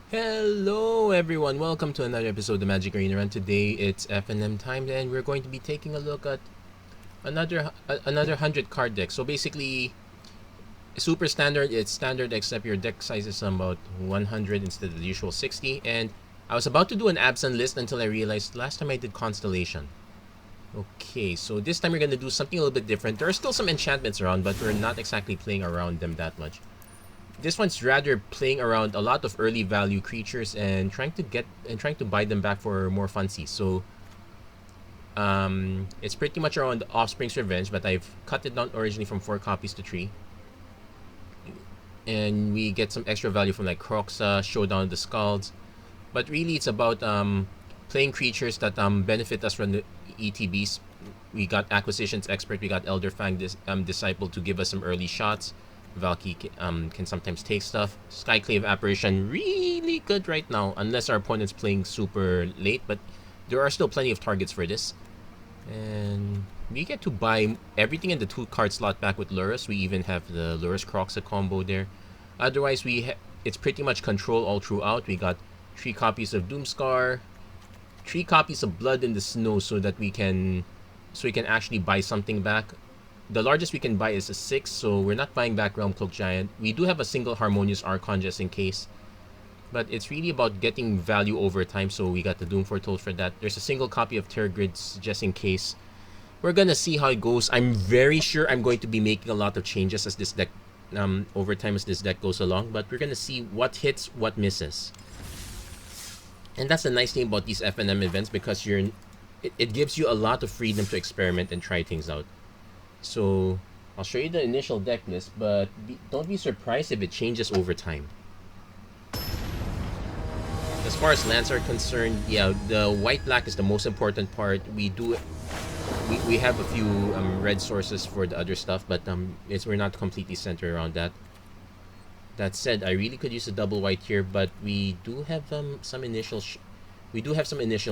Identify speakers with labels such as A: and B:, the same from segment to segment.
A: Hello everyone, welcome to another episode of the Magic Arena Run. Today it's FNM time and we're going to be taking a look at another 100 card deck. So basically, super standard, it's standard except your deck size is about 100 instead of the usual 60. And I was about to do an absent list until I realized last time I did Constellation. Okay, so this time we're going to do something a little bit different. There are still some enchantments around, but we're not exactly playing around them that much. This one's rather playing around a lot of early value creatures and trying to buy them back for more funsies. So it's pretty much around Offspring's Revenge, but I've cut it down originally from 4 copies to 3. And we get some extra value from like Croxa, Showdown of the Skulls. But really it's about playing creatures that benefit us from the ETBs. We got Acquisitions Expert, we got Elderfang Disciple to give us some early shots. Valky can sometimes take stuff. Skyclave Apparition, really good right now, unless our opponent's playing super late, but there are still plenty of targets for this. And we get to buy everything in the 2-card slot back with Lurrus. We even have the Lurrus Croxa combo there. Otherwise, it's pretty much control all throughout. We got 3 copies of Doomscar, 3 copies of Blood in the Snow so we can actually buy something back. The largest we can buy is a 6, so we're not buying back Realm Cloak Giant. We do have a single Harmonious Archon just in case. But it's really about getting value over time, so we got the Doom Foretold for that. There's a single copy of Tergrids just in case. We're gonna see how it goes. I'm very sure I'm going to be making a lot of changes as this deck, over time as this deck goes along. But we're gonna see what hits, what misses. And that's the nice thing about these FNM events, because it gives you a lot of freedom to experiment and try things out. So I'll show you the initial deck list, but don't be surprised if it changes over time. As far as lands are concerned, yeah, the white-black is the most important part. We have a few red sources for the other stuff, but we're not completely centered around that. That said, I really could use a double white here, but we do have some initial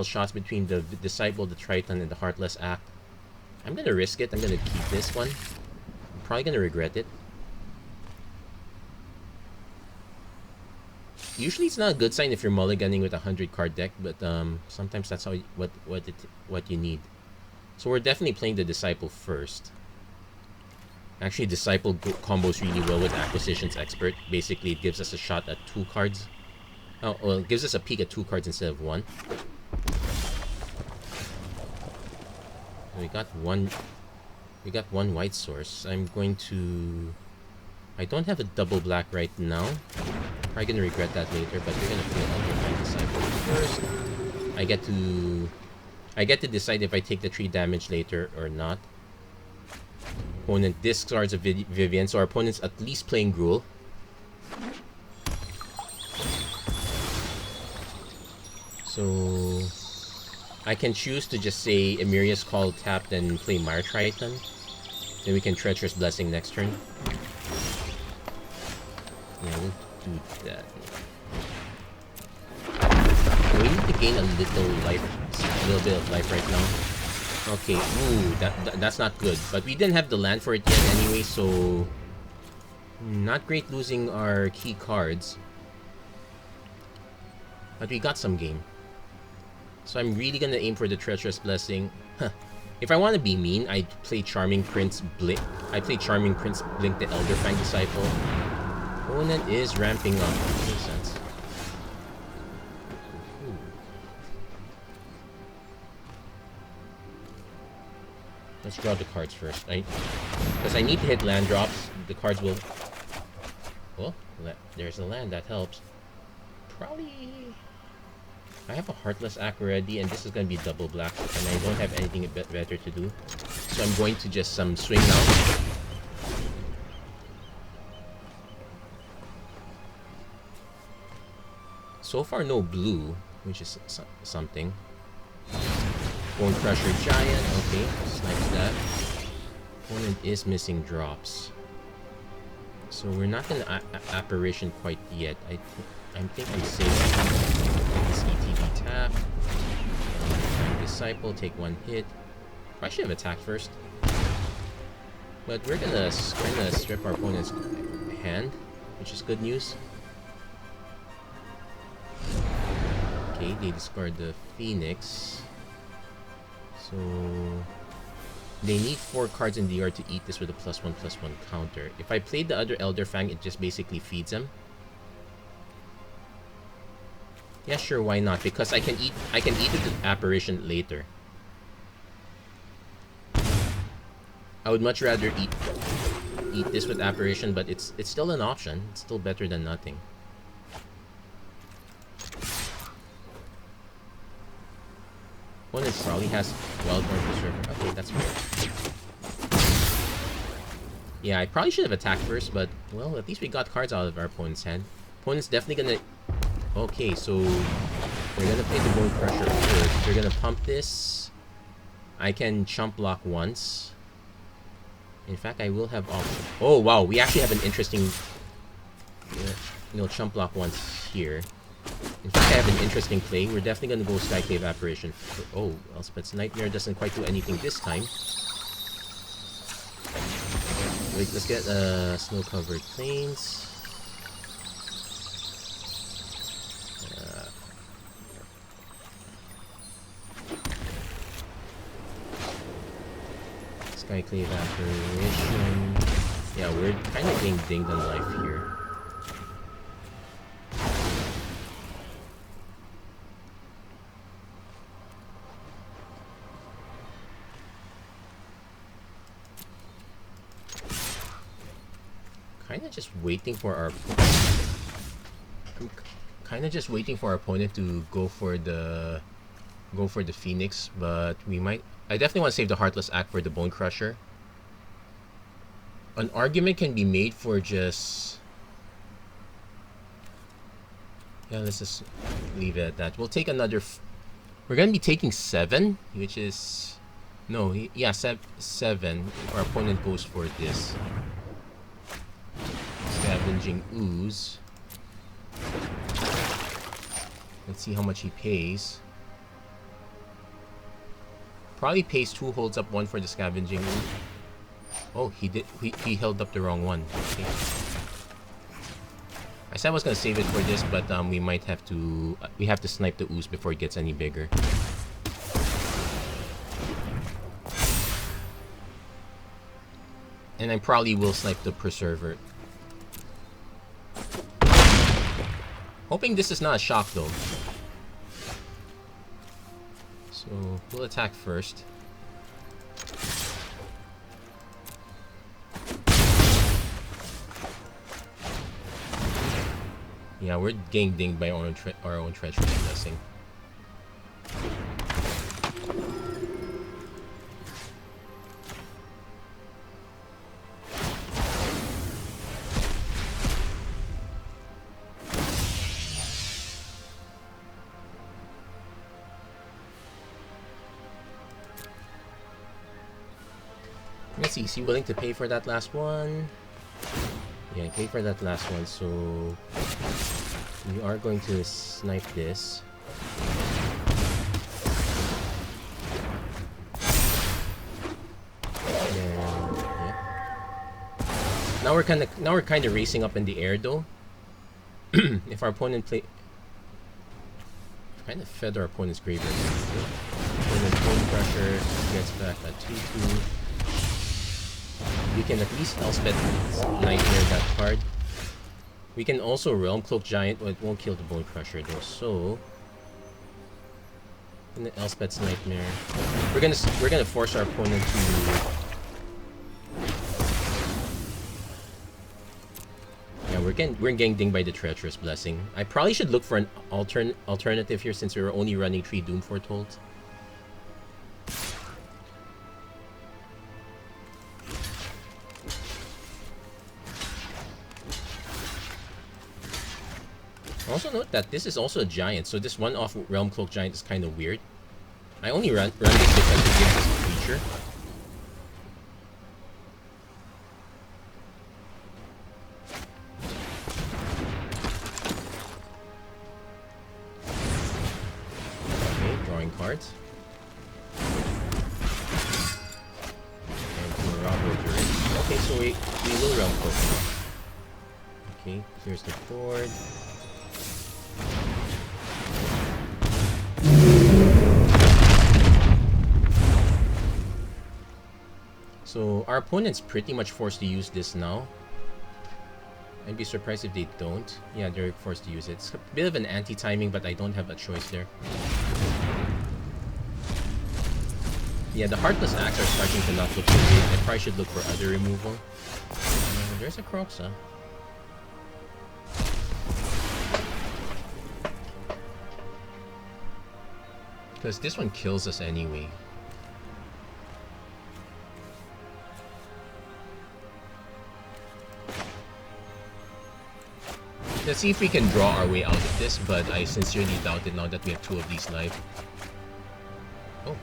A: shots between the Disciple, the Triton, and the Heartless Act. I'm gonna risk it. I'm gonna keep this one. I'm probably gonna regret it. Usually it's not a good sign if you're mulliganing with a 100-card deck, but sometimes that's what you need. So we're definitely playing the Disciple first. Actually, Disciple combos really well with Acquisitions Expert. Basically, it gives us a shot at 2 cards. Oh, well, it gives us a peek at 2 cards instead of 1. We got one white source. I don't have a double black right now. Probably gonna regret that later, but we're gonna play Elderfang Disciple first. I get to decide if I take the 3 damage later or not. Opponent discards a Vivian, so our opponent's at least playing Gruul. So I can choose to just say Emeria's Call tapped and play Mire Triton. Then we can Treacherous Blessing next turn. Yeah, we'll do that. We need to gain a little bit of life right now. Okay, ooh, that's not good. But we didn't have the land for it yet anyway, so not great losing our key cards. But we got some game. So I'm really gonna aim for the Treacherous Blessing. Huh. If I want to be mean, I'd play Charming Prince Blink. Blink the Elderfang Disciple. Opponent is ramping up. Makes sense. Ooh. Let's draw the cards first, right? Because I need to hit land drops. The cards will... Oh, there's a land. That helps. Probably... I have a Heartless Act already, and this is going to be double black, and I don't have anything better to do. So I'm going to just swing now. So far, no blue, which is something. Bone Crusher Giant, okay, snipes that. Opponent is missing drops. So we're not going to Apparition quite yet. I think I'm safe. This ETB tap. Disciple, take 1 hit. I should have attacked first. But we're gonna kind of strip our opponent's hand, which is good news. Okay, they discard the Phoenix. So they need 4 cards in the yard to eat this with a +1/+1 counter. If I played the other Elder Fang, it just basically feeds them. Yeah, sure, why not? Because I can eat it with Apparition later. I would much rather eat this with Apparition, but it's still an option. It's still better than nothing. Opponent probably has Wildborn Preserver. Okay, that's fair. Yeah, I probably should have attacked first, but well, at least we got cards out of our opponent's hand. Opponent's definitely gonna. Okay, so they're gonna play the Bone Crusher first. They're gonna pump this. I can chump block once. In fact, I will have option. Oh wow, we actually have an interesting, chump block once here. In fact, I have an interesting play. We're definitely gonna go Skyclave Apparition. Oh, Elspeth's Nightmare doesn't quite do anything this time. Wait, let's get Snow-Covered Plains. Skyclave Apparition. Yeah, we're kind of getting dinged on life here. Kind of just waiting for our. I'm kind of just waiting for our opponent to go for the Phoenix, but we might. I definitely want to save the Heartless Act for the Bone Crusher. An argument can be made for just. Yeah, let's just leave it at that. We'll take another. We're gonna be taking 7, which is. No, yeah, 7. Our opponent goes for this. Scavenging Ooze. Let's see how much he pays. Probably pays 2, holds up 1 for the Scavenging Ooze. Oh, he held up the wrong one. Okay. I said I was gonna save it for this, but we might have to snipe the Ooze before it gets any bigger. And I probably will snipe the Preserver. Hoping this is not a shock though. So we'll attack first. Yeah, we're getting dinged by our own Treacherous Blessing. Let's see, is he willing to pay for that last one? Yeah, pay for that last one, so we are going to snipe this. And, yeah. Now we're kind of racing up in the air though. If our opponent kind of fed our opponent's graveyard. Opponent Bone Crusher gets back a 2/2. We can at least Elspeth Nightmare that card. We can also Realm Cloak Giant, but it won't kill the Bone Crusher though. So, in the Elspeth's Nightmare, we're gonna force our opponent to. Yeah, we're getting dinged by the Treacherous Blessing. I probably should look for an alternative here since we were only running 3 Doom Foretold. Also note that this is also a giant, so this one off Realm Cloak Giant is kind of weird. I only run this because it gives us a creature. Okay, drawing cards. And okay, so we will Realm Cloak. Okay, here's the board. our opponent's pretty much forced to use this now. I'd be surprised if they don't. Yeah, they're forced to use it. It's a bit of an anti-timing, but I don't have a choice there. Yeah, the Heartless Axe are starting to not look so great. I probably should look for other removal. There's a Croxa. Because this one kills us anyway. Let's see if we can draw our way out of this, but I sincerely doubt it now that we have 2 of these live. Oh.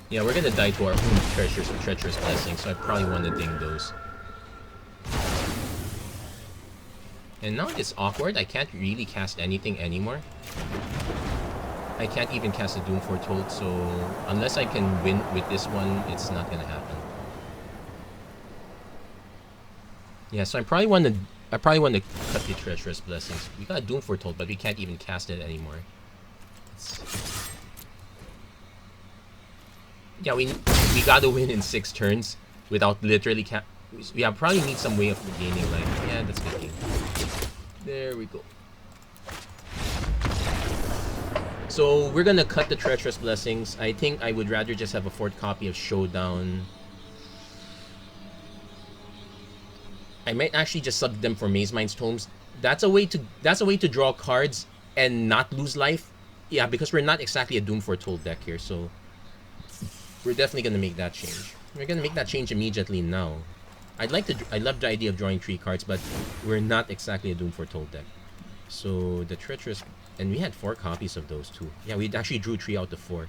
A: Yeah, we're gonna die to our own treacherous blessings, so I probably want to ding those. And now it's awkward. I can't really cast anything anymore. I can't even cast a Doom Foretold, so unless I can win with this one, it's not gonna happen. Yeah, so I probably want to cut the treacherous blessings. We got Doom Foretold, but we can't even cast it anymore. Yeah, we gotta win in 6 turns without literally we probably need some way of gaining life. Yeah, that's good game. There we go. So we're gonna cut the treacherous blessings. I think I would rather just have a 4th copy of Showdown. I might actually just sub them for Maze Mind's Tomes. That's a way to draw cards and not lose life. Yeah, because we're not exactly a Doom Foretold deck here, so we're definitely gonna make that change. We're gonna make that change immediately now. I love the idea of drawing 3 cards, but we're not exactly a Doom Foretold deck. So the treacherous, and we had 4 copies of those too. Yeah, we actually drew 3 out of 4.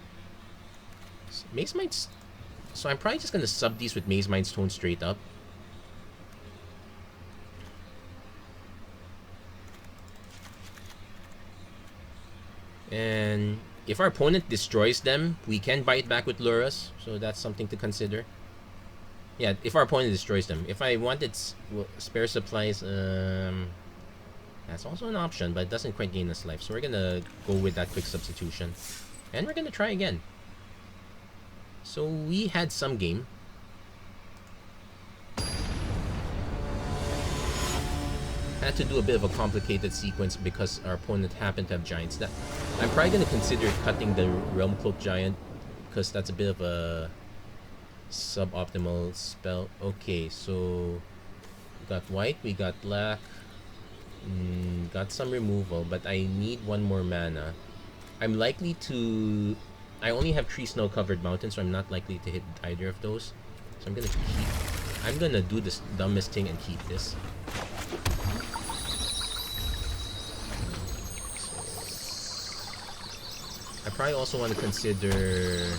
A: So Maze Mind's. So I'm probably just gonna sub these with Maze Mind's Tone straight up. And if our opponent destroys them, we can buy it back with Luras, so that's something to consider. Yeah, if our opponent destroys them. If I wanted spare supplies, that's also an option, but it doesn't quite gain us life. So we're gonna go with that quick substitution. And we're gonna try again. So we had some game. Had to do a bit of a complicated sequence because our opponent happened to have giants. That I'm probably gonna consider cutting the Realm Cloak Giant because that's a bit of a suboptimal spell. Okay, so we got white, we got black, got some removal, but I need 1 more mana. I'm likely to. I only have 3 snow-covered mountains, so I'm not likely to hit either of those. So I'm gonna do this dumbest thing and keep this. I probably also want to consider.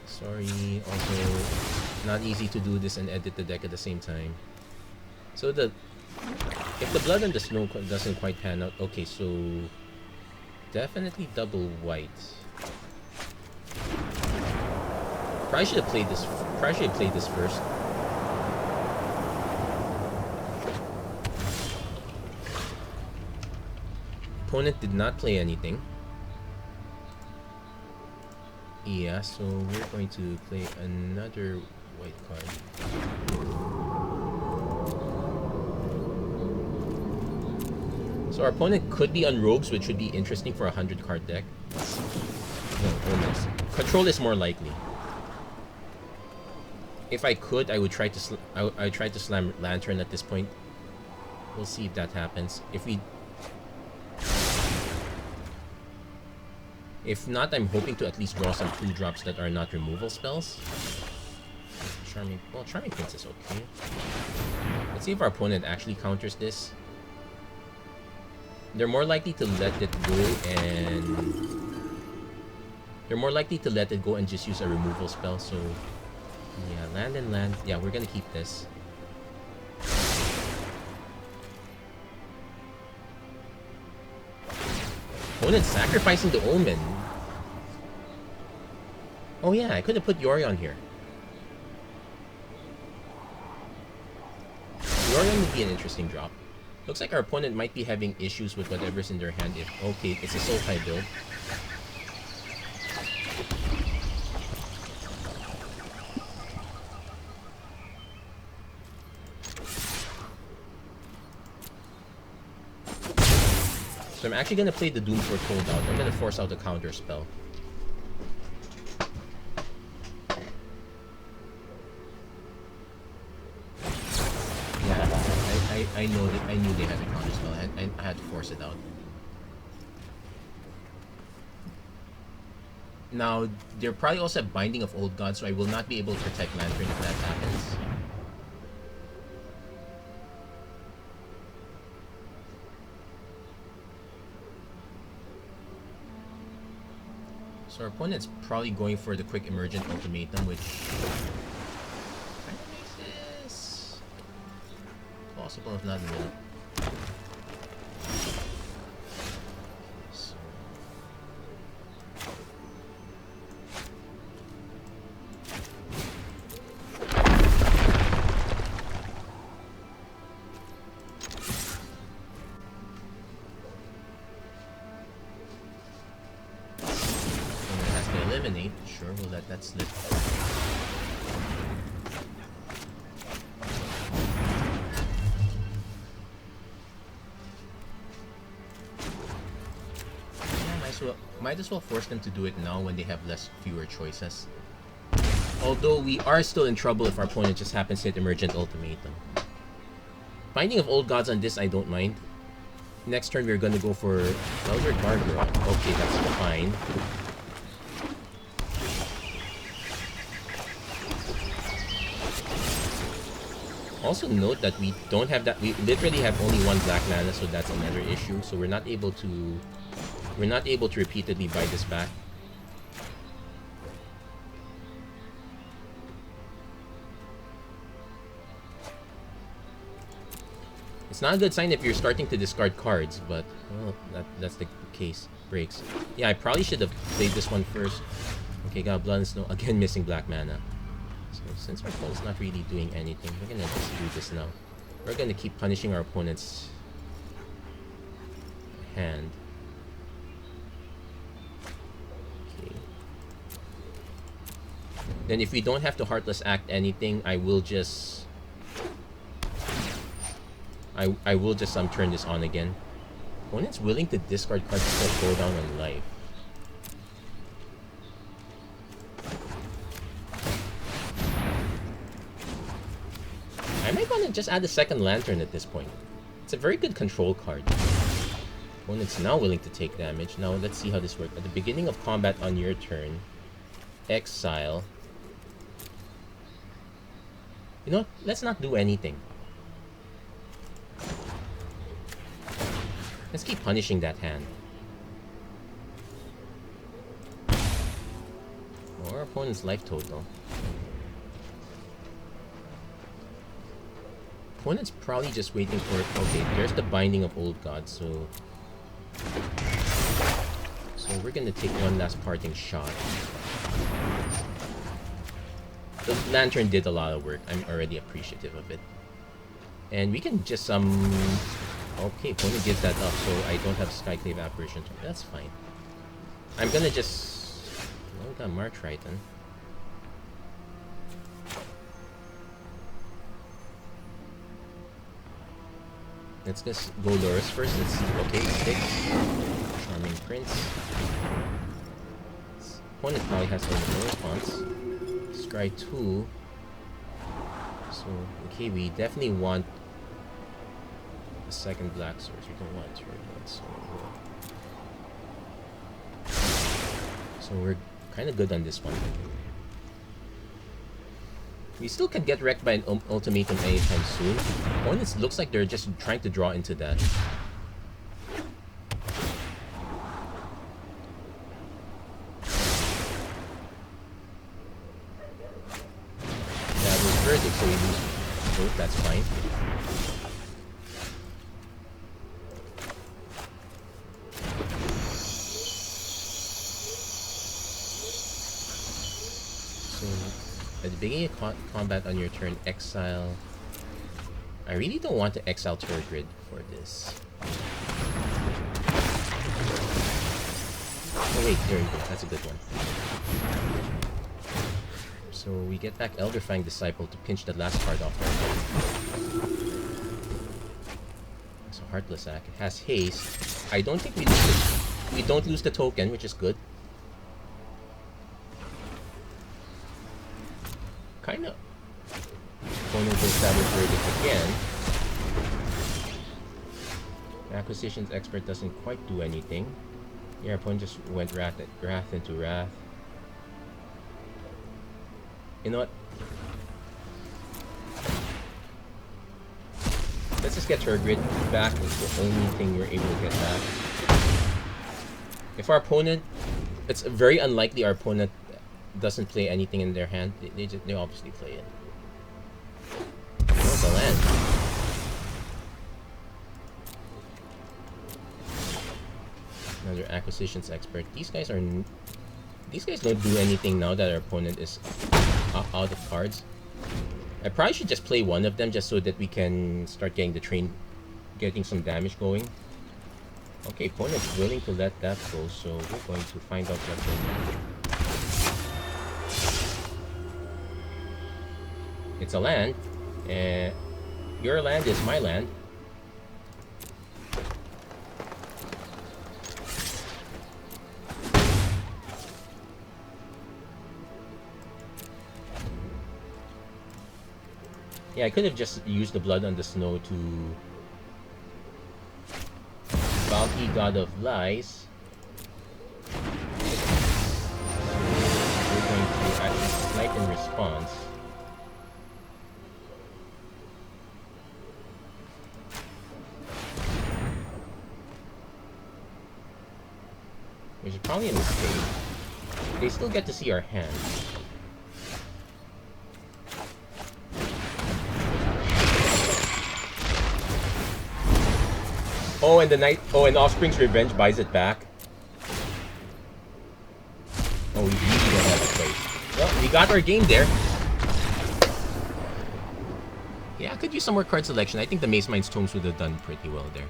A: Sorry, also not easy to do this and edit the deck at the same time. So if the blood and the snow doesn't quite pan out, okay, so definitely double white. Probably should have played this. Probably should have played this first. Opponent did not play anything. Yeah, so we're going to play another white card. So our opponent could be on Rogues, which would be interesting for a 100-card deck. No, almost. Control is more likely. If I could, I would try to I try to slam Lantern at this point. We'll see if that happens. If not, I'm hoping to at least draw some 2-drops that are not removal spells. Charming Prince is okay. Let's see if our opponent actually counters this. They're more likely to let it go and just use a removal spell, so yeah, land and land. Yeah, we're gonna keep this. Opponent sacrificing the Omen. Oh yeah, I could have put Yorion here. Yorion would be an interesting drop. Looks like our opponent might be having issues with whatever's in their hand. If okay, it's a Sultai build. So I'm actually gonna play the Doom for cooldown. I'm gonna force out a counter spell. I know that I knew they had a counter spell. I had to force it out. Now they're probably also have Binding of Old Gods, so I will not be able to protect Lantern if that happens. So our opponent's probably going for the quick Emergent Ultimatum, which kind of makes this possible if not enough. Sure, we'll let that slip. Yeah, might as well force them to do it now when they have fewer choices. Although we are still in trouble if our opponent just happens to hit Emergent Ultimatum. Binding of Old Gods on this I don't mind. Next turn we're gonna go for Elder Gargoyle. Okay, that's fine. Also note that we don't have that. We literally have only one black mana, so that's another issue. So we're not able to repeatedly buy this back. It's not a good sign if you're starting to discard cards, but well, that's the case. Breaks. Yeah, I probably should have played this one first. Okay, got Blood and Snow again, missing black mana. So since our opponent's not really doing anything, we're gonna just do this now. We're gonna keep punishing our opponent's hand. Okay. Then if we don't have to Heartless Act anything, I will just turn this on again. Opponent's willing to discard cards to go down on life. I might want to just add a second Lantern at this point. It's a very good control card. Opponent's now willing to take damage. Now let's see how this works. At the beginning of combat on your turn, exile. You know what? Let's not do anything. Let's keep punishing that hand. Our opponent's life total. Opponent's probably just waiting for it. Okay, there's the Binding of Old Gods, so we're gonna take one last parting shot. The Lantern did a lot of work. I'm already appreciative of it. And we can just okay, opponent gives that up, so I don't have Skyclave Apparition. That's fine. I'm gonna just we got March right then. Let's just go Loris first. Let's see. Okay, sticks. Charming Prince. Opponent probably has no response. Scry 2. So, okay, we definitely want a second black source. We don't want third one. So we're kind of good on this one. We still can get wrecked by an ultimatum anytime soon. Opponents looks like they're just trying to draw into that. That was verdict, so we lose both. That's fine. At the beginning of combat on your turn, exile. I really don't want to exile turret grid for this. Oh wait, there you go. That's a good one. So we get back Elderfang Disciple to pinch the last card off our hand. So Heartless Act. It has haste. I don't think we lose it. We don't lose the token, which is good. Kinda. Opponent will establish verdict again. Acquisitions Expert doesn't quite do anything. Your opponent just went Wrath into Wrath. You know what? Let's just get turret grid back. It's the only thing we're able to get back. If our opponent... It's very unlikely our opponent doesn't play anything in their hand. They obviously play it. Oh, the land. Another Acquisitions Expert. These guys don't do anything now that our opponent is out of cards. I probably should just play one of them just so that we can start getting some damage going. Okay, opponent's willing to let that go, so we're going to find out what they do. It's a land. Your land is my land. Yeah, I could have just used the Blood on the Snow to Valky, God of Lies. We're going to actually Slight in response. Which is probably a mistake. They still get to see our hand. Oh, and and Offspring's Revenge buys it back. Oh, we really don't have a place. Well, we got our game there. Yeah, I could use some more card selection. I think the Mace Mind's Tomes would have done pretty well there.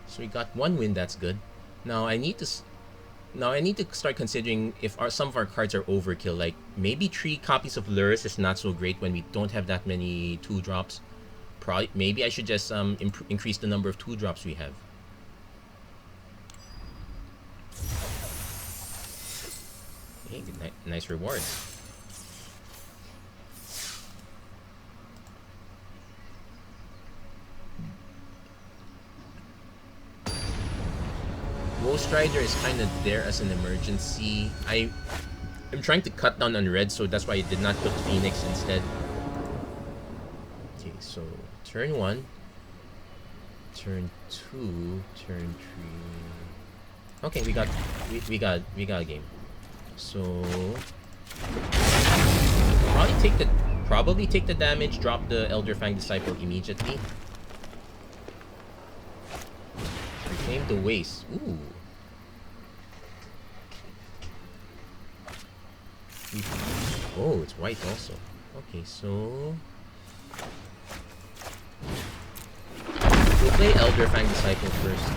A: So we got one win, that's good. Now I need to start considering if some of our cards are overkill. Like maybe 3 copies of Lurrus is not so great when we don't have that many 2-drops. Maybe I should just increase the number of 2-drops we have. Hey, nice rewards. Ghost Rider is kind of there as an emergency. I'm trying to cut down on red, so that's why I did not put Phoenix instead. Okay, so turn 1, turn 2, turn 3. Okay, we got a game. So probably take the damage, drop the Elderfang Disciple immediately. Reclaim the waste. Ooh. Oh, it's white also. Okay, so we'll play Elderfang Disciple first.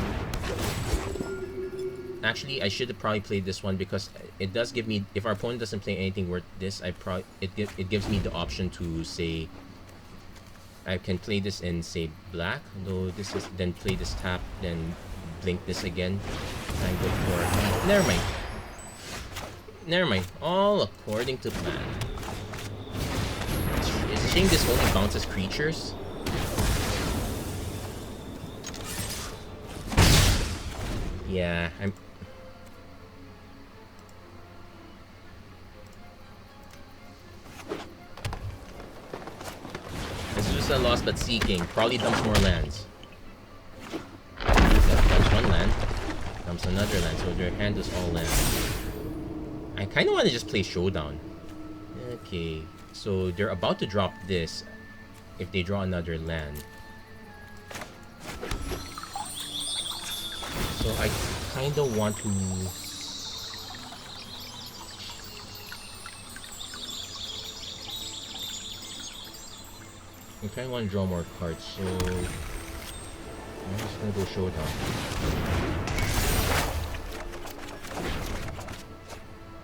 A: Actually, I should have probably played this one because it does give me, if our opponent doesn't play anything worth this, it gives me the option to say I can play this in say black, though this is then play this tap, then blink this again, and go for never mind. All according to plan. It's a shame this only bounces creatures. Yeah, It's just a loss but seeking. Probably dumps more lands. Dumps one land. Dumps another land, so their hand is all lands. I kind of want to just play Showdown. Okay, so they're about to drop this if they draw another land. So I kind of want to... I kind of want to draw more cards, so I'm just gonna go Showdown.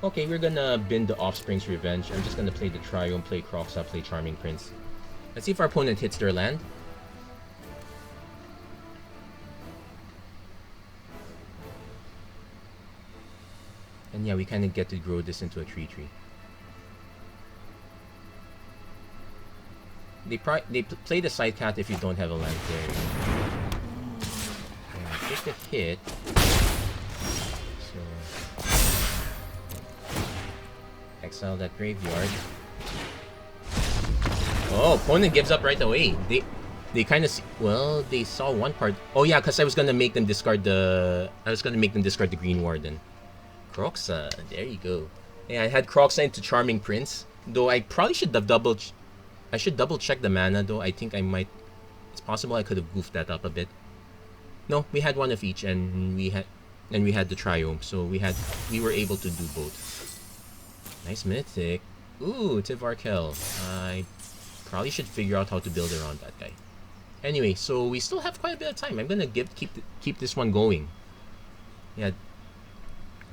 A: Okay, we're gonna bin the Offspring's Revenge. I'm just gonna play the Triome, play Croxa, play Charming Prince. Let's see if our opponent hits their land. And yeah, we kind of get to grow this into a 3/3. They play the side cat if you don't have a land there. Yeah, take the hit. So exile that graveyard. Oh, opponent gives up right away. They kind of well, they saw one card. Oh yeah, because I was gonna make them discard the Green Warden. Croxa, there you go. Yeah, I had Croxa into Charming Prince. Though I probably should have double check the mana though. I think I might. It's possible I could have goofed that up a bit. No, we had one of each, and we had the Triome, so we were able to do both. Nice mythic. Ooh, Tivarkel. I probably should figure out how to build around that guy. Anyway, so we still have quite a bit of time. I'm gonna keep this one going. Yeah,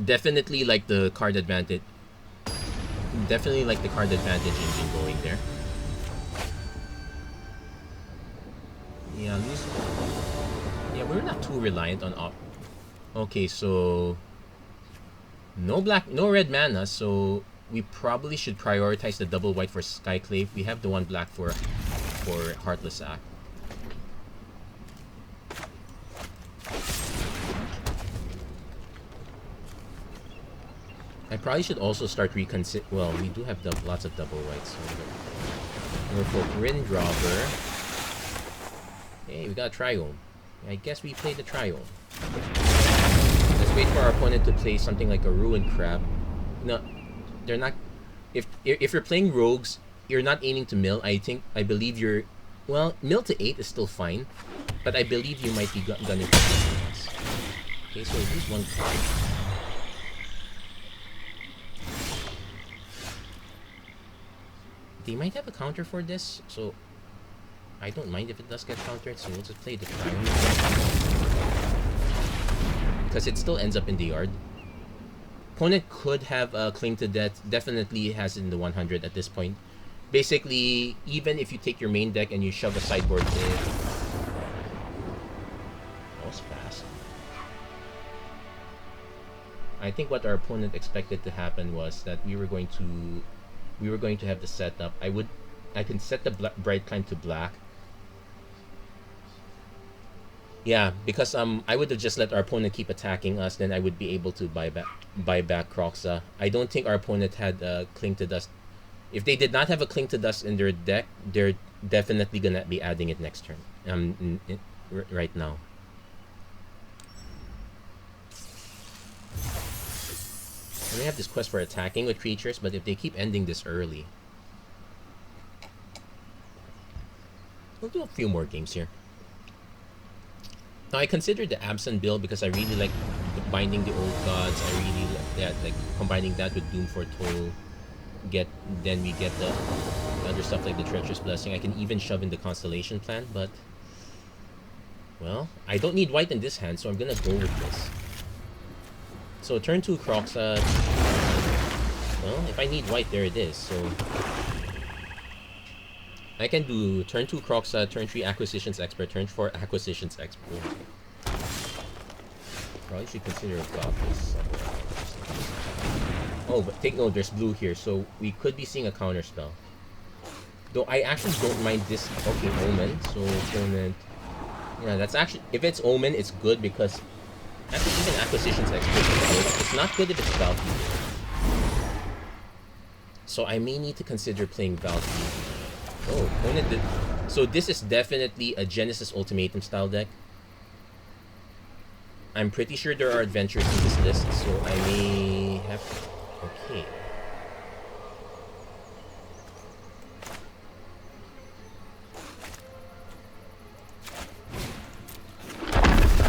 A: definitely like the card advantage. Definitely like the card advantage engine going there. Yeah, we're not too reliant on op. Okay, so no red mana, so we probably should prioritize the double white for Skyclave. We have the one black for Heartless Act. I probably should also start reconsider. Well, we do have lots of double whites. So we'll go Rin Dropper. Hey, we got a Triome. I guess we play the Triome. Let's wait for our opponent to play something like a Ruined Crab. No, they're not. If you're playing rogues, you're not aiming to mill. I believe you're. Well, mill to 8 is still fine, but I believe you might be gunning for something else. Okay, so use one card. They might have a counter for this, so I don't mind if it does get countered, so we'll just play the Triome. Because it still ends up in the yard. Opponent could have a Claim to Death, definitely has it in the 100 at this point. Basically, even if you take your main deck and you shove a sideboard in... That was fast. I think what our opponent expected to happen was that we were going to have the setup. I can set the Bright Climb to black. Yeah, because I would have just let our opponent keep attacking us, then I would be able to buy back Croxa. I don't think our opponent had a Cling to Dust. If they did not have a Cling to Dust in their deck, they're definitely gonna be adding it next turn. Right now. And they have this quest for attacking with creatures, but if they keep ending this early, we'll do a few more games here. Now I consider the Absent build because I really like binding the old gods. I really like that, like combining that with Doom Foretold. Then we get the other stuff like the Treacherous Blessing. I can even shove in the Constellation Plan, but well, I don't need white in this hand, so I'm gonna go with this. So turn 2 Croxa. Well, if I need white, there it is. So I can do turn 2 Croxa, turn 3 Acquisitions Expert, turn 4 Acquisitions Expert. Probably should consider a Goblins somewhere. Oh, but take note, there's blue here, so we could be seeing a counter spell. Though I actually don't mind this. Okay, Omen. So opponent. Yeah, that's actually, if it's Omen, it's good because actually even Acquisitions Expert is good. It's not good if it's Valkyrie. So I may need to consider playing Valkyrie. Oh, opponent did. So this is definitely a Genesis Ultimatum style deck. I'm pretty sure there are adventures in this list, so I may have. Okay.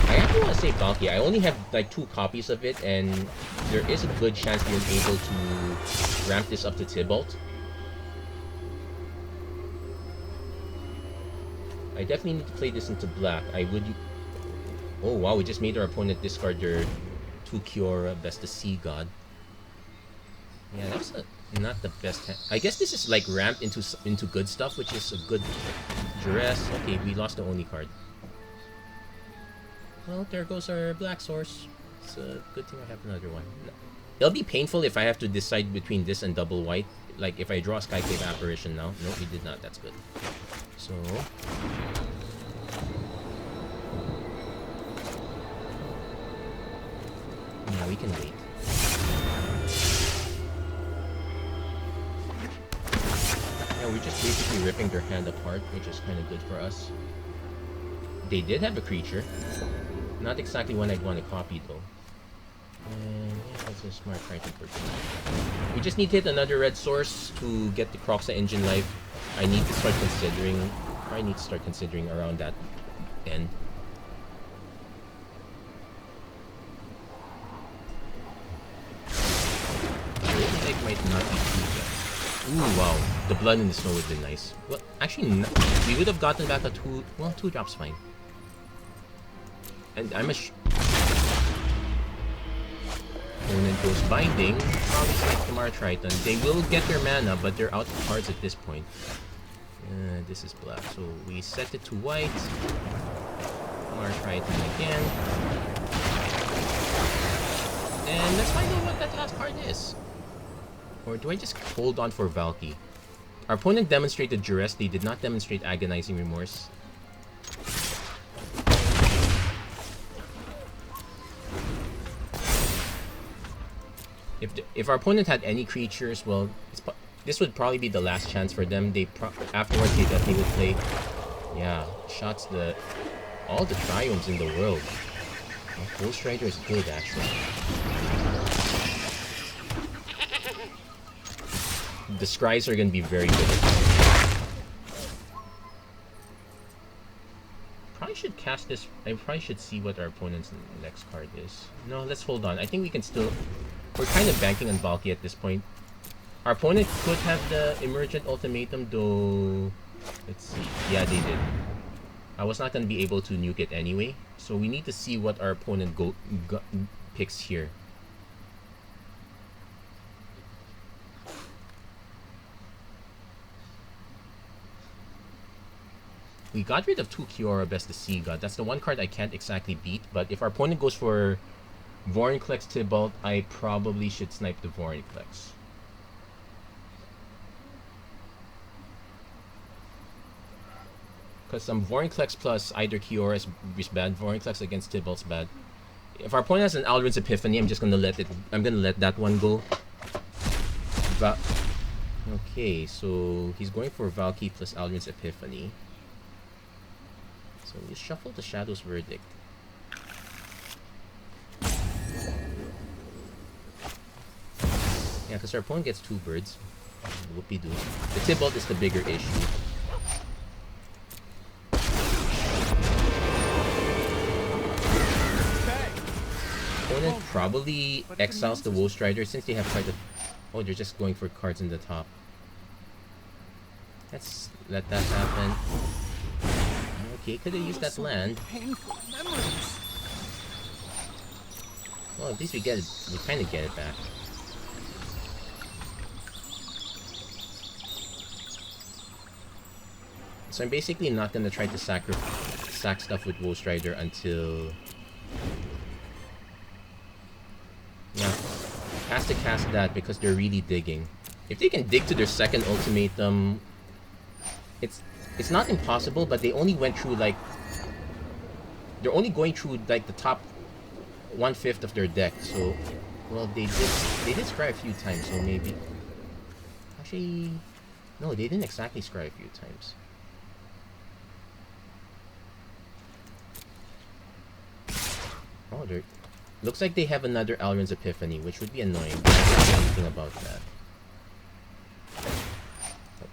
A: I actually want to say Valkyrie. I only have like 2 copies of it, and there is a good chance you're able to ramp this up to Tybalt. I definitely need to play this into black. I would... Oh wow, we just made our opponent discard their 2 Kiora, best the Sea God. Yeah, that's not the best hand. I guess this is like ramped into good stuff, which is a good duress. Okay, we lost the Oni card. Well, there goes our black source. It's a good thing I have another one. It'll be painful if I have to decide between this and double white. Like if I draw Skyclave Apparition now. No, he did not. That's good. So... yeah, we can wait. Yeah, we're just basically ripping their hand apart, which is kind of good for us. They did have a creature. Not exactly one I'd want to copy, though. And yeah, that's a smart Triton for two. We just need to hit another red source to get the Croxa engine life. I need to start considering... I need to start considering around that end. Might not be too bad. Ooh, wow. The blood in the snow would have been nice. Well, actually, no, we would have gotten back a 2... well, 2 drops fine. And I'm a... opponent goes binding. Probably select Kamara Triton. They will get their mana, but they're out of cards at this point. This is black. So we set it to white. Kamara Triton again. And let's find out what that last card is. Or do I just hold on for Valky? Our opponent demonstrated duress. They did not demonstrate agonizing remorse. If our opponent had any creatures, well, this would probably be the last chance for them. Afterwards they definitely would play. Yeah, shots all the triomes in the world. Ghost Rider is good actually. The scries are going to be very good. Probably should cast this. I probably should see what our opponent's next card is. No, let's hold on. I think we can still... we're kind of banking on Valky at this point. Our opponent could have the Emergent Ultimatum, though... let's see. Yeah, they did. I was not going to be able to nuke it anyway. So we need to see what our opponent picks here. We got rid of 2 Kiora, best the Sea God. That's the one card I can't exactly beat. But if our opponent goes for Vorinclex Tibalt, I probably should snipe the Vorinclex. Because some Vorinclex plus either Kiora is bad. Vorinclex against Tibalt's bad. If our opponent has an Alrund's Epiphany, I'm just gonna let that one go. Okay, so he's going for Valky plus Alrund's Epiphany. So we shuffle the Shadow's Verdict. Yeah, because our opponent gets 2 birds. Whoopie-doo. The Tibalt is the bigger issue. Opponent probably exiles the Woe Strider since they have quite a... oh, they're just going for cards in the top. Let's let that happen. Okay, could have used that land. Well, at least we get it. We kind of get it back. So I'm basically not gonna try to sack stuff with Woe Strider until... yeah, has to cast that because they're really digging. If they can dig to their second ultimatum, it's not impossible, but they only went through like... they're only going through like the top 1/5 of their deck, so... well, they did scry a few times, so maybe... actually... no, they didn't exactly scry a few times. Oh, they're... looks like they have another Alrund's Epiphany, which would be annoying. I don't know anything about that.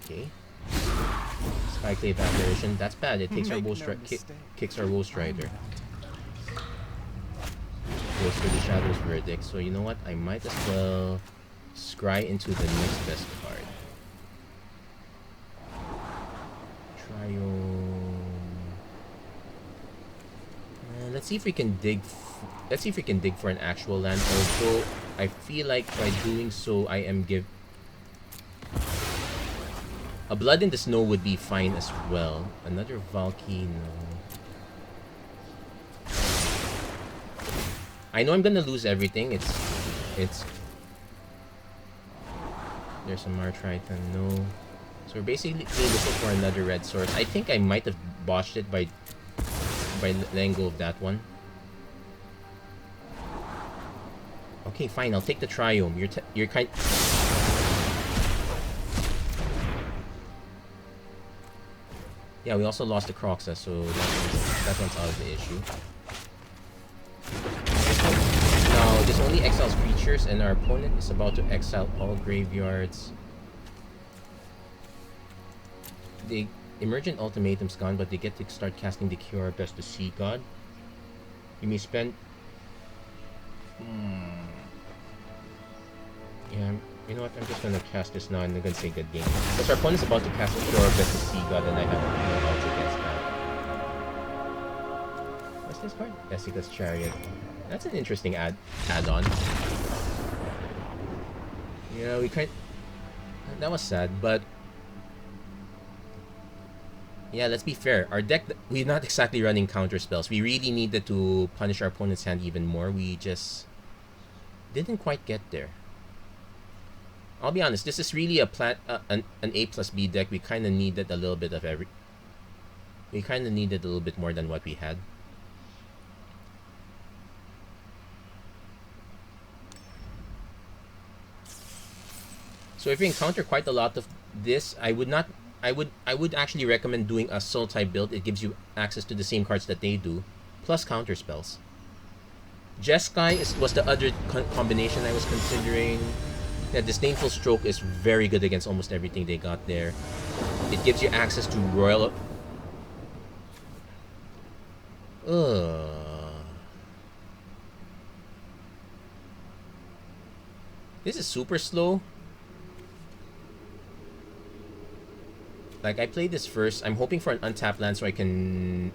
A: Okay. Skyclave Apparition. That's bad. It takes our Woe Strider. Kicks our Woe Strider. Goes for the Shadow's Verdict. So you know what? I might as well scry into the next best card. Triome. Let's see if we can dig. Let's see if we can dig for an actual land. Although I feel like by doing so, I am a Blood in the Snow would be fine as well. Another Valky, no. I know I'm gonna lose everything. It's. There's a Martriton, no. So we're basically looking for another red source. I think I might have botched it by letting go of that one. Okay, fine. I'll take the Triome. You're kind. Yeah, we also lost the Croxa, so that one's out of the issue. Now, this only exiles creatures, and our opponent is about to exile all graveyards. The Emergent Ultimatum's gone, but they get to start casting the Cure Best to Sea God. You may spend... Yeah, you know what? I'm just gonna cast this now and I'm gonna say good game. Because our opponent's about to cast the Cure Best to Sea God, and I have no odds against that. What's this card? Jessica's Chariot. That's an interesting add-on. Yeah, we kind... That was sad, but... Yeah, let's be fair. Our deck, we're not exactly running counter spells. We really needed to punish our opponent's hand even more. We just didn't quite get there. I'll be honest, this is really an A plus B deck. We kind of needed a little bit of every... We kind of needed a little bit more than what we had. So if you encounter quite a lot of this, I would actually recommend doing a soul type build. It gives you access to the same cards that they do, plus counter spells. Jeskai was the other combination I was considering. Yeah, Disdainful Stroke is very good against almost everything they got there. It gives you access to Royal... This is super slow. Like, I played this first. I'm hoping for an untapped land so I can...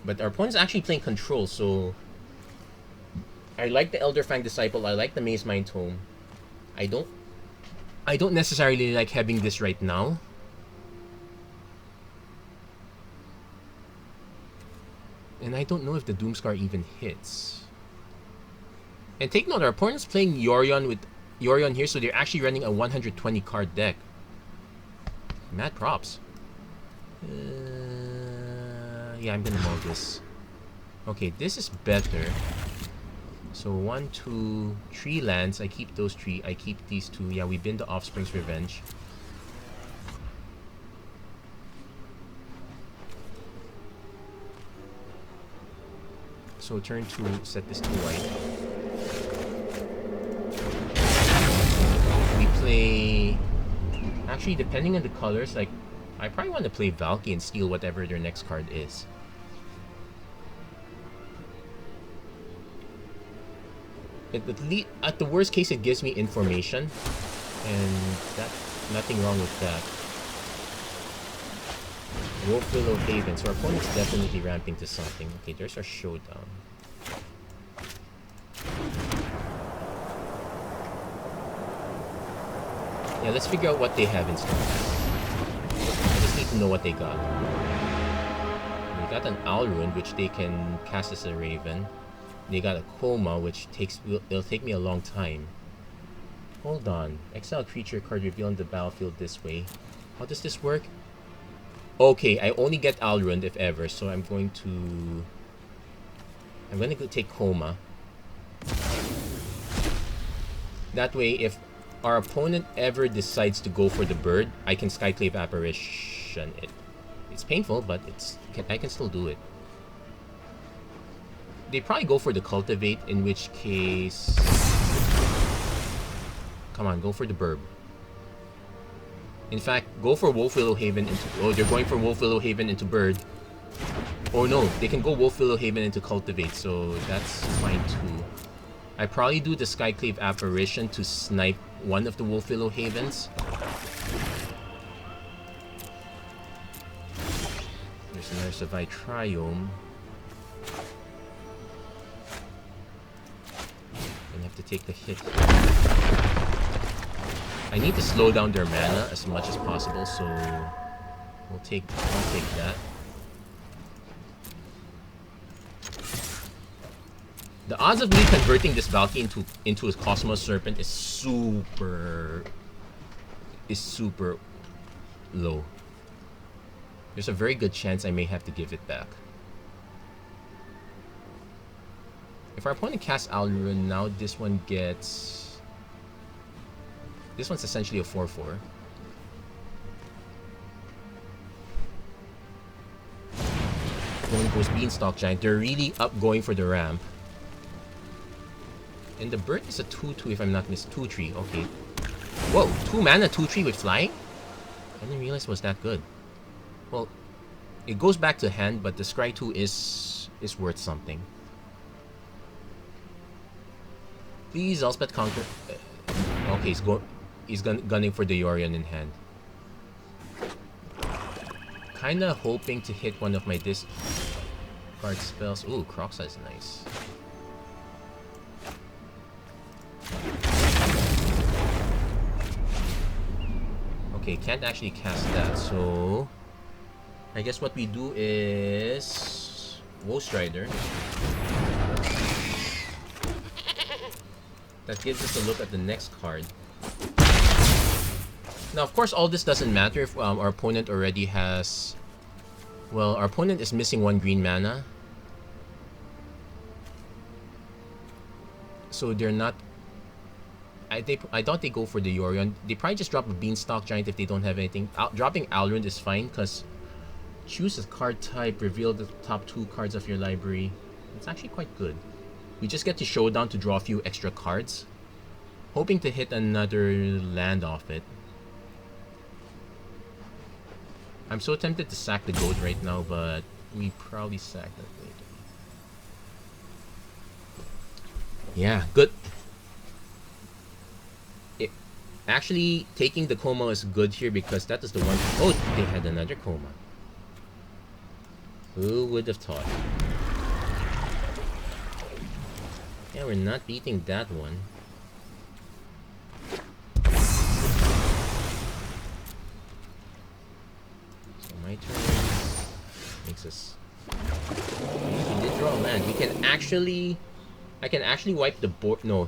A: But our opponent's actually playing control, so... I like the Elderfang Disciple. I like the Maze Mind Tome. I don't necessarily like having this right now. And I don't know if the Doomscar even hits. And take note, our opponent's playing Yorion with Yorion here, so they're actually running a 120 card deck. Mad props. Yeah, I'm gonna mull this. Okay, this is better. So 1, 2, 3 lands. I keep those 3. I keep these 2. Yeah, we've been to Offspring's Revenge. So turn 2, set this to white. We play... Actually, depending on the colors, like, I probably want to play Valky and steal whatever their next card is. At the worst case, it gives me information, and that's nothing wrong with that. Wolf Willow Haven, so our opponent's definitely ramping to something. Okay, there's our showdown. Yeah, let's figure out what they have in store. I just need to know what they got. They got an Alrune, which they can cast as a Raven. They got a Coma, which it'll take me a long time. Hold on. Exile creature card revealed on the battlefield this way. How does this work? Okay, I only get Alrune if ever, so I'm going to go take Coma. That way, if our opponent ever decides to go for the bird, I can Skyclave Apparition it. It's painful, but I can still do it. They probably go for the Cultivate, in which case... Come on, go for the Burb. In fact, go for Wolf Willow Haven into... Oh, they're going for Wolf Willow Haven into Bird. Oh no, they can go Wolf Willow Haven into Cultivate, so that's fine too. I probably do the Skyclave Apparition to snipe one of the Wolf Willow Havens. There's another Savai Triome. have to take the hit. I need to slow down their mana as much as possible, so I'll take that. The odds of me converting this Valky into a Cosmos Serpent is super low. There's a very good chance I may have to give it back. If our opponent casts Alrune now, this one gets... This one's essentially a 4/4. Then goes Beanstalk Giant. They're really up going for the ramp. And the bird is a 2/2 if I'm not mistaken. 2/3, okay. Whoa, 2 mana 2/3 with flying? I didn't realize it was that good. Well, it goes back to hand, but the Scry 2 is worth something. Please, Elspeth conquer. Okay, he's gunning for the Yorion in hand. Kinda hoping to hit one of my discard spells. Ooh, Croxa is nice. Okay, can't actually cast that, so I guess what we do is Woe Strider. That gives us a look at the next card. Now, of course, all this doesn't matter if our opponent already has... Well, our opponent is missing 1 green mana. So they're not... I thought they go for the Yorion. They probably just drop a Beanstalk Giant if they don't have anything. Dropping Alrune is fine, because choose a card type, reveal the top 2 cards of your library. It's actually quite good. We just get to Showdown to draw a few extra cards. Hoping to hit another land off it. I'm so tempted to sack the goat right now, but we probably sack that later. Yeah, good. Actually, taking the Coma is good here because that is the one... Oh, they had another Coma. Who would have thought? Yeah, we're not beating that one. So my turn makes us... We did draw a land. We can actually... I can actually wipe the board... No,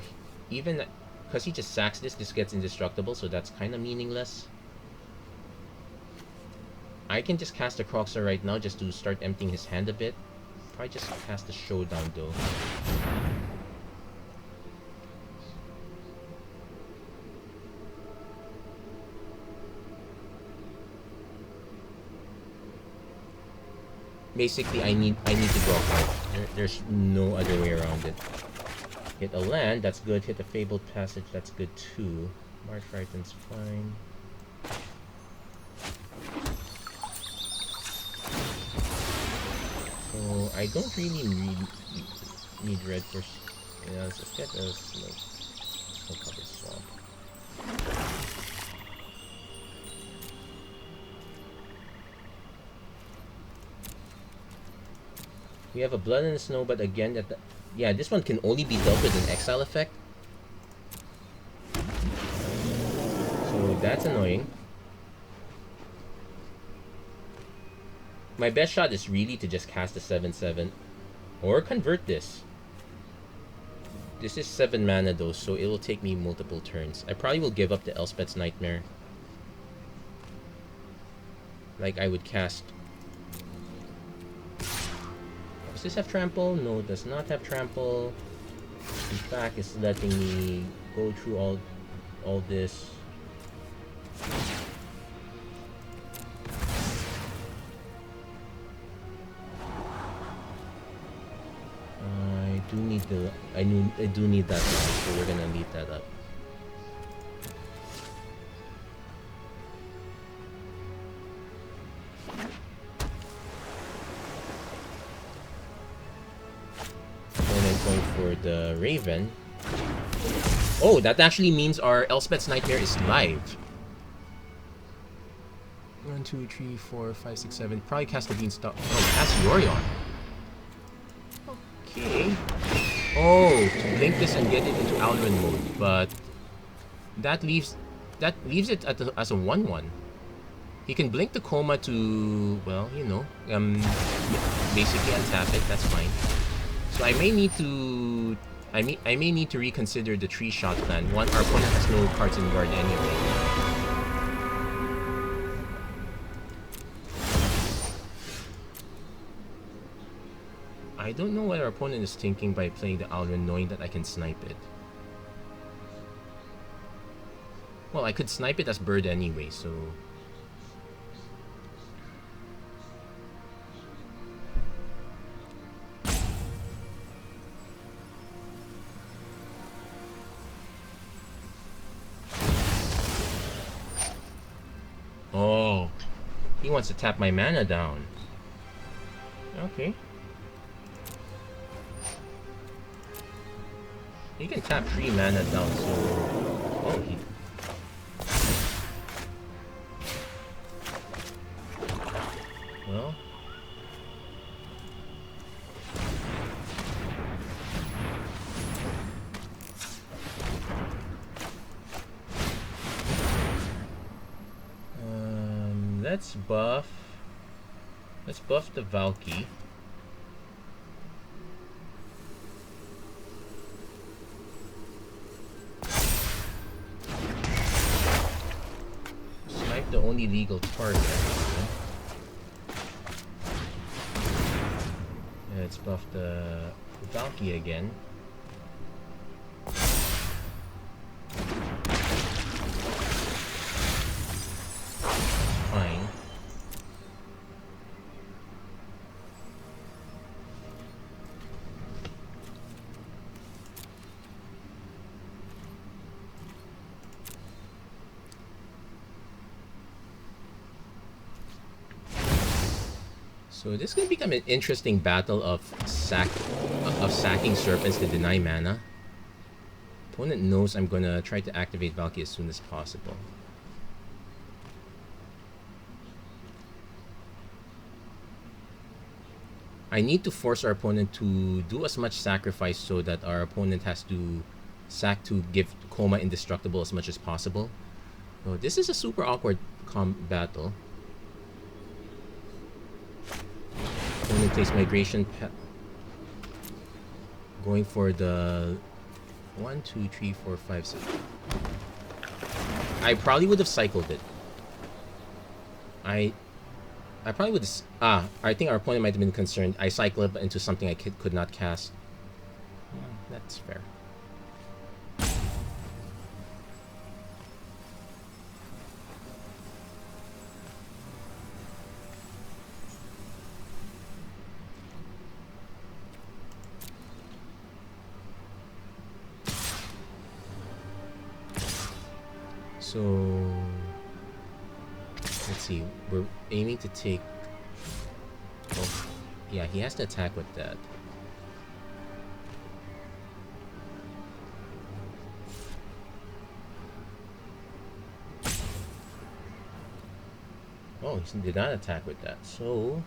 A: even... Because he just sacks this gets indestructible, so that's kind of meaningless. I can just cast a Croxa right now just to start emptying his hand a bit. Probably just cast the Showdown though. Basically, I need to draw a card. There's no other way around it. Hit a land, that's good. Hit a Fabled Passage, that's good too. March Frighten's fine. So I don't really need red for... Yeah, let's just get a Snow Covered Swamp. We have a Blood and Snow, but again, at the... Yeah, this one can only be dealt with an exile effect. So that's annoying. My best shot is really to just cast a 7/7 or convert this. This is 7 mana though, so it will take me multiple turns. I probably will give up the Elspeth's Nightmare. Like I would cast... Does this have trample? No, it does not have trample. In fact, it's letting me go through all this. I do need that now, so we're gonna leave that up. Going for the Raven. Oh, that actually means our Elspeth's Nightmare is live. 1, 2, 3, 4, 5, 6, 7. Probably cast the Beanstalk. Oh, cast Yorion. Okay. Oh, to blink this and get it into Alrun mode, but that leaves it as a 1/1. He can blink the Coma to, well, you know, basically untap it. That's fine. So I may need to reconsider the 3-shot plan. One, our opponent has no cards in guard anyway. I don't know what our opponent is thinking by playing the Alrun, knowing that I can snipe it. Well, I could snipe it as bird anyway, so... Oh, he wants to tap my mana down. Okay. He can tap 3 mana down, so... Oh, he... Well... Let's buff the Valky. Snipe the only legal target. Let's buff the Valky again. Fine. So this is going to become an interesting battle of sacking Serpents to deny mana. Opponent knows I'm going to try to activate Valky as soon as possible. I need to force our opponent to do as much sacrifice so that our opponent has to sack to give Coma indestructible as much as possible. So this is a super awkward battle. Opponent takes migration, going for the 1, 2, 3, 4, 5, 6. I probably would have cycled it. I probably would have... I think our opponent might have been concerned. I cycled into something I could not cast. That's fair. So... let's see, we're aiming to take... Oh, yeah, he has to attack with that. Oh, he did not attack with that, so...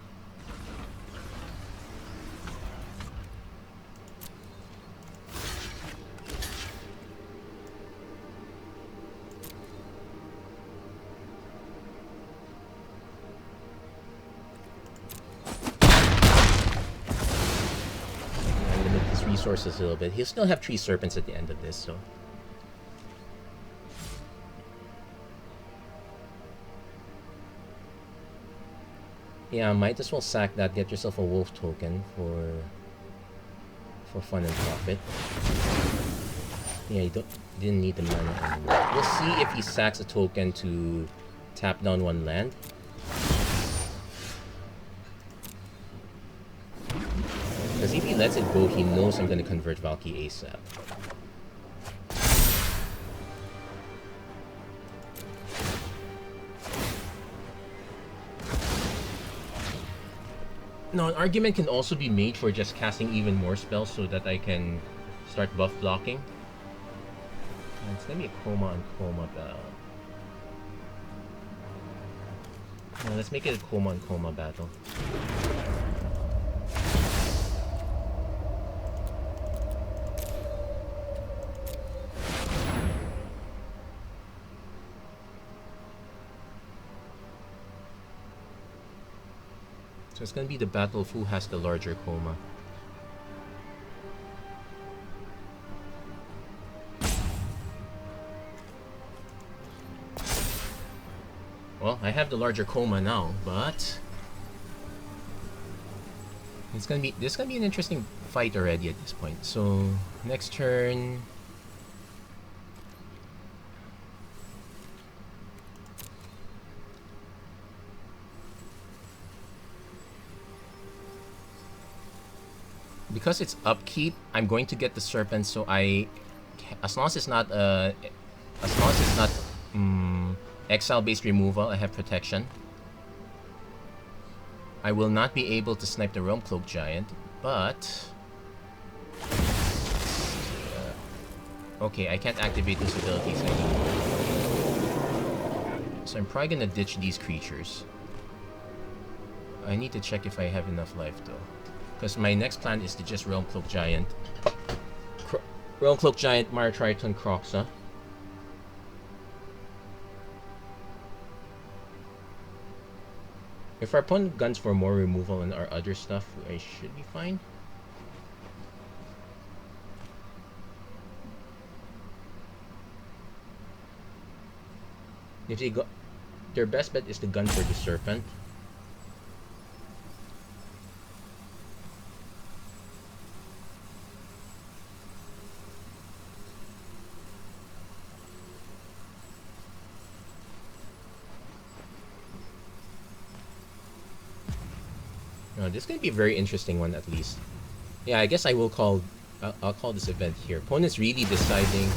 A: resources a little bit. He'll still have 3 Serpents at the end of this, so... yeah, might as well sack that, get yourself a wolf token for fun and profit. Yeah, you didn't need the mana anymore. We'll see if he sacks a token to tap down 1 land. Because if he lets it go, he knows I'm going to convert Valky ASAP. Now, an argument can also be made for just casting even more spells so that I can start buff blocking. It's going to be a Coma on Coma battle. No, let's make it a Coma on Coma battle. So it's gonna be the battle of who has the larger coma. Well, I have the larger coma now, but this is gonna be an interesting fight already at this point. So next turn. Because it's upkeep, I'm going to get the serpent, so as long as it's not exile-based removal, I have protection. I will not be able to snipe the Realm Cloak Giant, but okay, I can't activate those abilities anymore. So I'm probably gonna ditch these creatures. I need to check if I have enough life though. Because my next plan is to just Realm Cloak Giant. Realm Cloak Giant, Mara Triton, Croxa. If our opponent guns for more removal and our other stuff, I should be fine. If they go, their best bet is to gun for the Serpent. This is going to be a very interesting one, at least. Yeah, I guess I will call... I'll call this event here. Opponent's really deciding...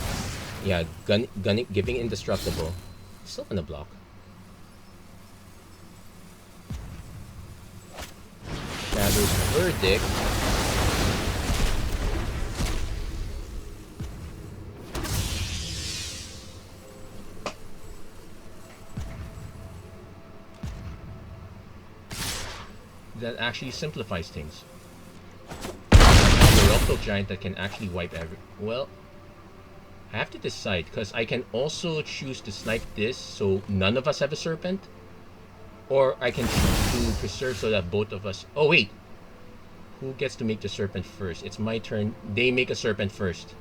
A: Yeah, giving indestructible. Still gonna block. Shadow's Verdict. That actually simplifies things. The Realm Cloak Giant that can actually wipe every... Well, I have to decide, because I can also choose to snipe this so none of us have a Serpent. Or I can choose to preserve so that both of us... Oh, wait! Who gets to make the Serpent first? It's my turn. They make a Serpent first.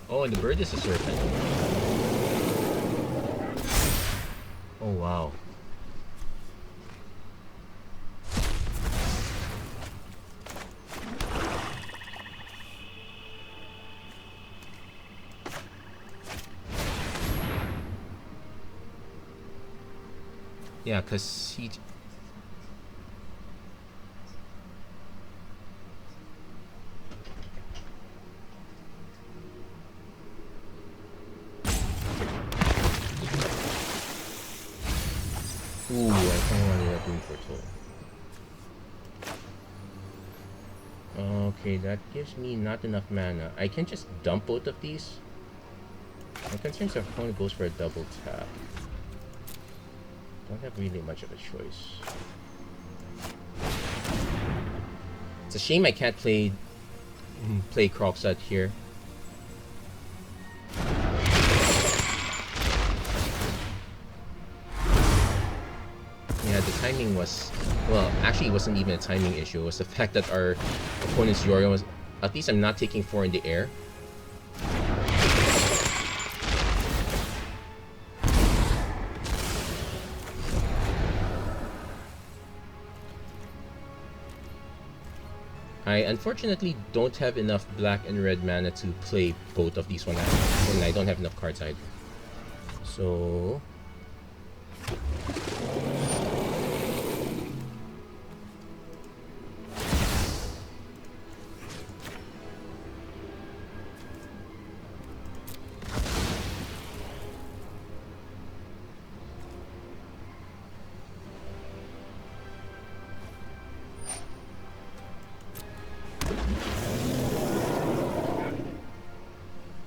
A: Oh, and the bird is a Serpent. Oh, wow. Yeah, because he... Ooh, I don't want to let room for toll. Okay, that gives me not enough mana. I can just dump both of these. My concern is our opponent goes for a double tap. Don't have really much of a choice. It's a shame I can't play Croxat here. Yeah, the timing was... Well, actually it wasn't even a timing issue. It was the fact that our opponent's Yorion was... At least I'm not taking 4 in the air. I unfortunately don't have enough black and red mana to play both of these one, and I don't have enough cards either. So...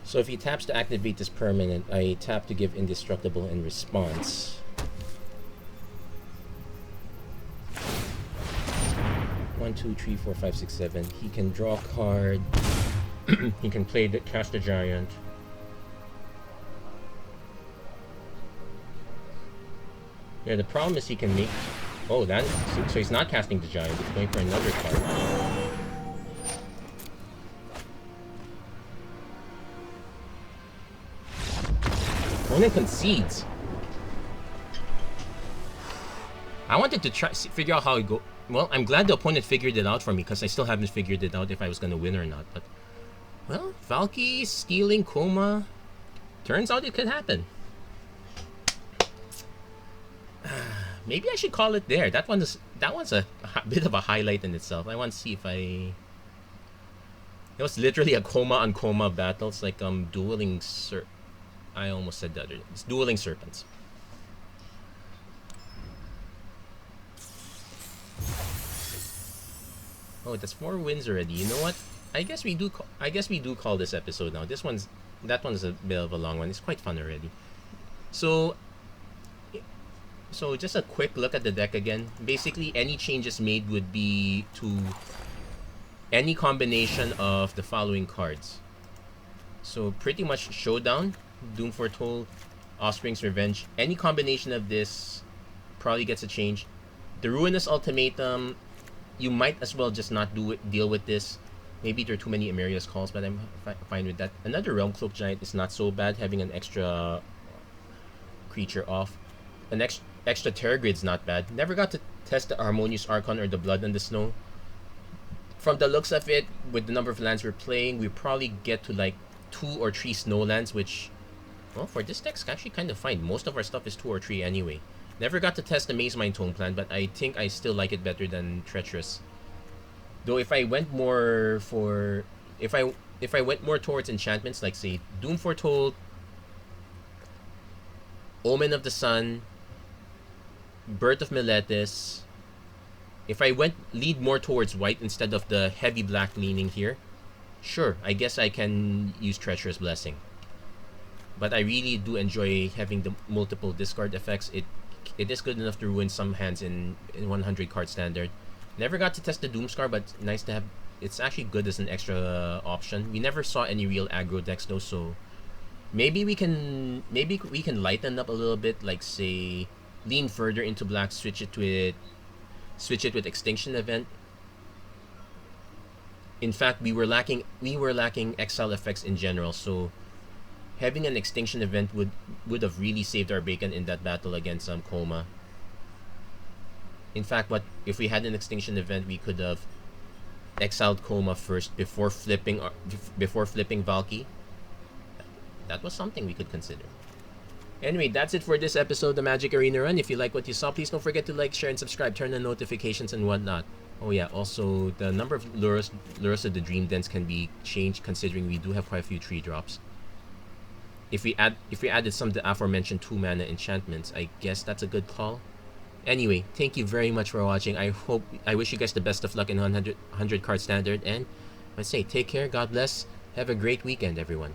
A: So if he taps to activate this permanent, I tap to give indestructible in response. 1, 2, 3, 4, 5, 6, 7. He can draw a card. He can play the cast a giant. Yeah, the problem is he can make... Oh, that... So he's not casting the Giant. He's going for another card. Opponent concedes. I wanted to try figure out how it go. Well, I'm glad the opponent figured it out for me because I still haven't figured it out if I was going to win or not. But, well, Valky stealing Coma. Turns out it could happen. Maybe I should call it there. That one's a bit of a highlight in itself. I want to see if I... It was literally a Coma on Coma battle. It's like dueling I almost said the other. It's dueling serpents. Oh, that's 4 wins already. You know what? I guess we do call this episode now. That one's a bit of a long one. It's quite fun already. So just a quick look at the deck again. Basically, any changes made would be to any combination of the following cards. So pretty much Showdown, Doom Foretold, Offspring's Revenge. Any combination of this probably gets a change. The Ruinous Ultimatum, you might as well just not deal with this. Maybe there are too many Emeria's calls, but I'm fine with that. Another Realm Cloak Giant is not so bad, having an extra creature off. An extra Terror Grid's not bad. Never got to test the Harmonious Archon or the Blood on the Snow. From the looks of it, with the number of lands we're playing, we probably get to like 2 or 3 snow lands, which, well, for this deck's actually kind of fine. Most of our stuff is 2 or 3 anyway. Never got to test the Maze Mine Tome Plan, but I think I still like it better than Treacherous. Though if I went more for... If I went more towards enchantments, like say Doom Foretold, Omen of the Sun, Birth of Meletis, if I lead more towards white instead of the heavy black leaning here, sure, I guess I can use Treacherous Blessing. But I really do enjoy having the multiple discard effects. It is good enough to ruin some hands in 100 card standard. Never got to test the Doomscar, but nice to have. It's actually good as an extra option. We never saw any real aggro decks though, so maybe we can lighten up a little bit, like say lean further into black, switch it with Extinction Event. In fact, we were lacking exile effects in general, so having an Extinction Event would have really saved our bacon in that battle against Coma. In fact, if we had an Extinction Event, we could have exiled Coma first before flipping Valky. That was something we could consider. Anyway, that's it for this episode of the Magic Arena Run. If you like what you saw, please don't forget to like, share, and subscribe. Turn on notifications and whatnot. Oh yeah, also the number of Lures of the Dream Dens can be changed considering we do have quite a few 3-drops. If we added some of the aforementioned 2-mana enchantments, I guess that's a good call. Anyway, thank you very much for watching. I wish you guys the best of luck in 100 card standard, and let's say take care, God bless, have a great weekend everyone.